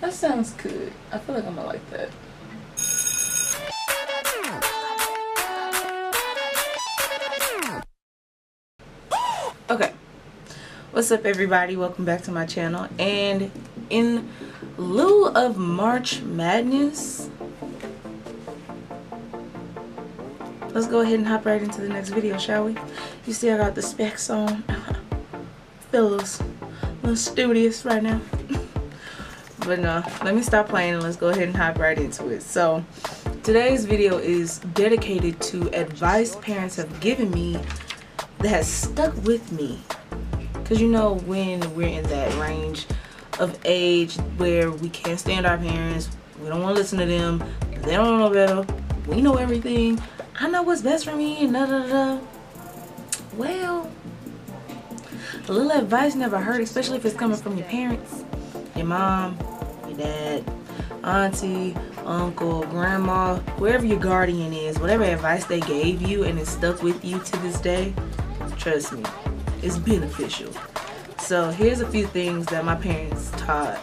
That sounds good. I feel like I'm gonna like that. Okay, what's up everybody? Welcome back to my channel. And in lieu of March Madness, let's go ahead and hop right into the next video, shall we? You see I got the specs on. Feel a little studious right now. But no, let me stop playing and let's go ahead and hop right into it. So today's video is dedicated to advice parents have given me that has stuck with me. Because you know, when we're in that range of age where we can't stand our parents, we don't want to listen to them, they don't know better, we know everything, I know what's best for me, and da da da. Well, a little advice never hurt, especially if it's coming from your parents, your mom, your dad, auntie, uncle, grandma, whoever your guardian is. Whatever advice they gave you and it stuck with you to this day, trust me, it's beneficial. So here's a few things that my parents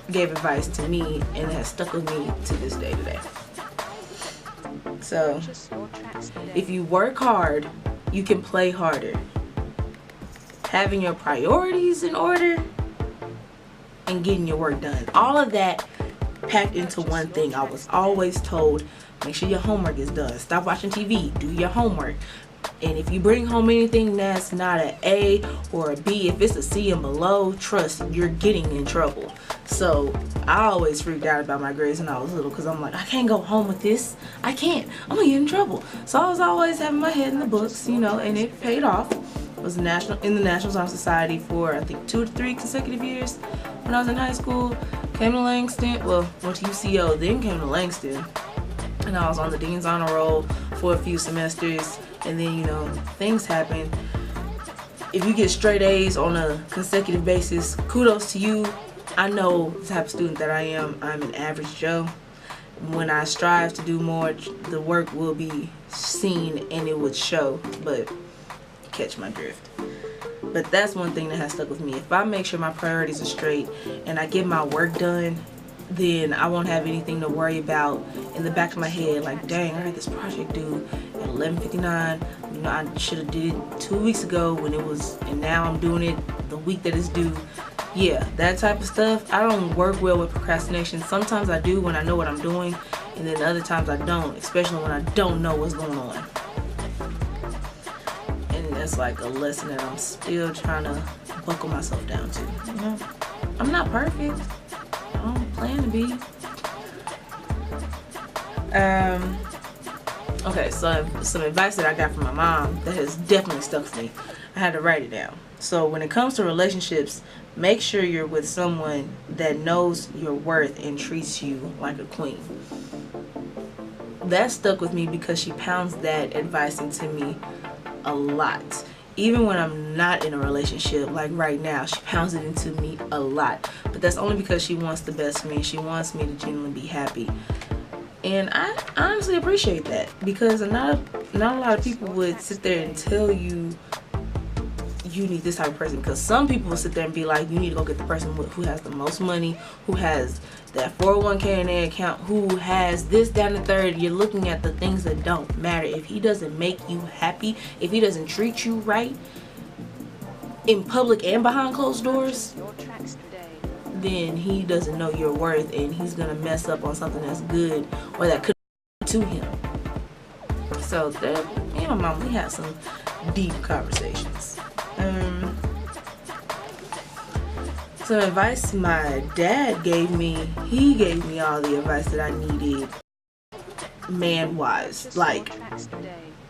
gave advice to me and it has stuck with me to this day today. So if you work hard, you can play harder. Having your priorities in order and getting your work done. All of that packed into one thing. I was always told, make sure your homework is done. Stop watching TV. Do your homework. And if you bring home anything that's not an A or a B, if it's a C and below, trust, you're getting in trouble. So I always freaked out about my grades when I was little because I'm like, I can't go home with this. I can't. I'm going to get in trouble. So I was always having my head in the books, you know, and it paid off. I was in the National Honor Society for I think 2 to 3 consecutive years when I was in high school. Came to Langston, well, went to UCO, then came to Langston, and I was on the Dean's Honor Roll for a few semesters. And then, you know, things happen. If you get straight A's on a consecutive basis, kudos to you. I know the type of student that I am. I'm an average Joe. When I strive to do more, the work will be seen and it would show, but catch my drift. But that's one thing that has stuck with me. If I make sure my priorities are straight and I get my work done, then I won't have anything to worry about in the back of my head, like, dang, I got this project due at 11:59. You know, I should have did it 2 weeks ago when it was, and now I'm doing it the week that it's due. Yeah, that type of stuff. I don't work well with procrastination. Sometimes I do when I know what I'm doing, and then other times I don't, especially when I don't know what's going on. And that's like a lesson that I'm still trying to buckle myself down to. You know, I'm not perfect. I don't plan to be. Okay, so some advice that I got from my mom that has definitely stuck with me. I had to write it down. So when it comes to relationships, make sure you're with someone that knows your worth and treats you like a queen. That stuck with me because she pounds that advice into me a lot. Even when I'm not in a relationship, like right now, she pounds it into me a lot. But that's only because she wants the best for me. She wants me to genuinely be happy. And I honestly appreciate that, because not a lot of people would sit there and tell you you need this type of person. Because some people will sit there and be like, you need to go get the person who has the most money, who has that 401k in their account, who has this, that, and the third. You're looking at the things that don't matter. If he doesn't make you happy, if he doesn't treat you right in public and behind closed doors, then he doesn't know your worth, and he's gonna mess up on something that's good or that could to him. So there, me and my mom, we had some deep conversations. Some advice my dad gave me, he gave me all the advice that I needed man-wise, like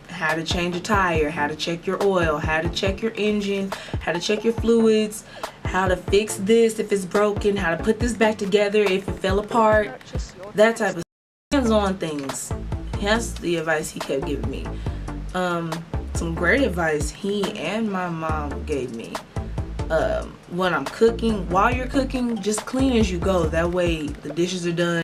how to change a tire, how to check your oil, how to check your engine, how to check your fluids, how to fix this if it's broken, how to put this back together if it fell apart, that type of hands-on things. That's the advice he kept giving me. Some great advice he and my mom gave me. When I'm cooking, while you're cooking, just clean as you go. That way the dishes are done.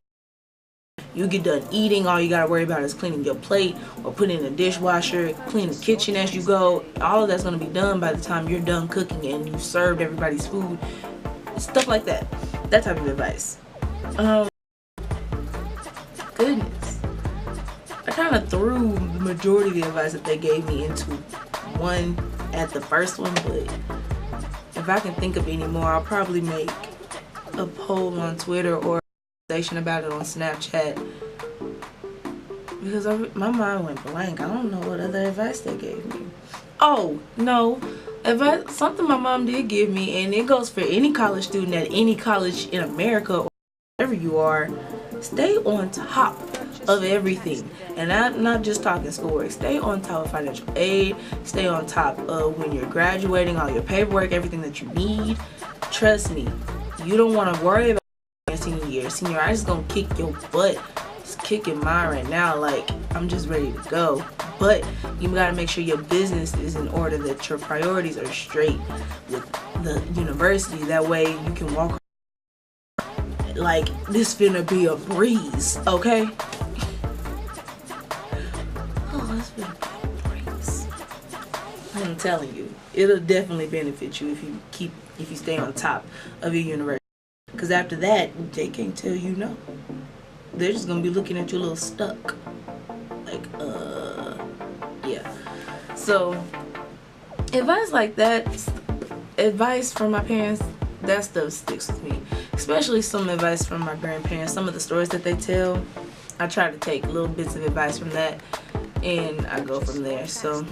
You get done eating, all you gotta worry about is cleaning your plate or putting in the dishwasher, clean the kitchen as you go. All of that's gonna be done by the time you're done cooking and you've served everybody's food. Stuff like that. That type of advice. Goodness. I kind of threw the majority of the advice that they gave me into one at the first one, but if I can think of any more, I'll probably make a poll on Twitter or a conversation about it on Snapchat, because my mind went blank. I don't know what other advice they gave me. Oh no, advice, something my mom did give me, and it goes for any college student at any college in America or wherever you are. Stay on top of everything, and I'm not just talking schoolwork. Stay on top of financial aid. Stay on top of when you're graduating, all your paperwork, everything that you need. Trust me, you don't want to worry about your senior year. Senior year, I just gonna kick your butt. Just kicking mine right now. Like, I'm just ready to go. But you gotta make sure your business is in order, that your priorities are straight with the university. That way you can walk like this finna be a breeze, okay? Oh, this finna be a breeze. I'm telling you, it'll definitely benefit you if you stay on top of your university. Because after that, they can't tell you no. They're just gonna be looking at you a little stuck. Like, yeah. So, advice like that, advice from my parents, that stuff sticks with me. Especially some advice from my grandparents. Some of the stories that they tell, I try to take little bits of advice from that, and I go from there. So,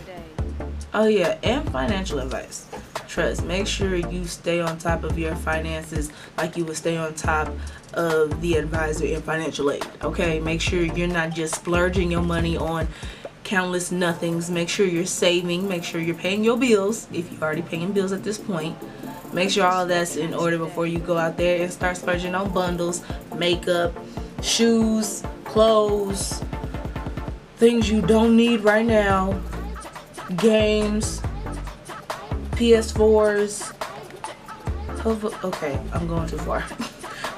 oh yeah, and financial advice. Trust, make sure you stay on top of your finances like you would stay on top of the advisor in financial aid, okay? Make sure you're not just splurging your money on countless nothings. Make sure you're saving. Make sure you're paying your bills, if you're already paying bills at this point. Make sure all that's in order before you go out there and start splurging on bundles, makeup, shoes, clothes, things you don't need right now, games, PS4s. Okay, I'm going too far.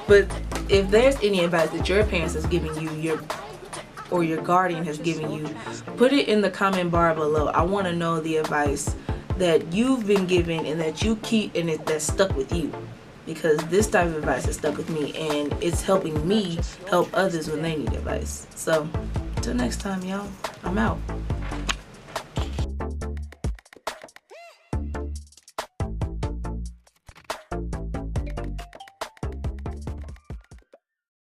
But if there's any advice that your parents has given you, or your guardian has given you, put it in the comment bar below. I want to know the advice that you've been given and that you keep and that's stuck with you, because this type of advice has stuck with me and it's helping me help others when they need advice. So until next time, y'all, I'm out.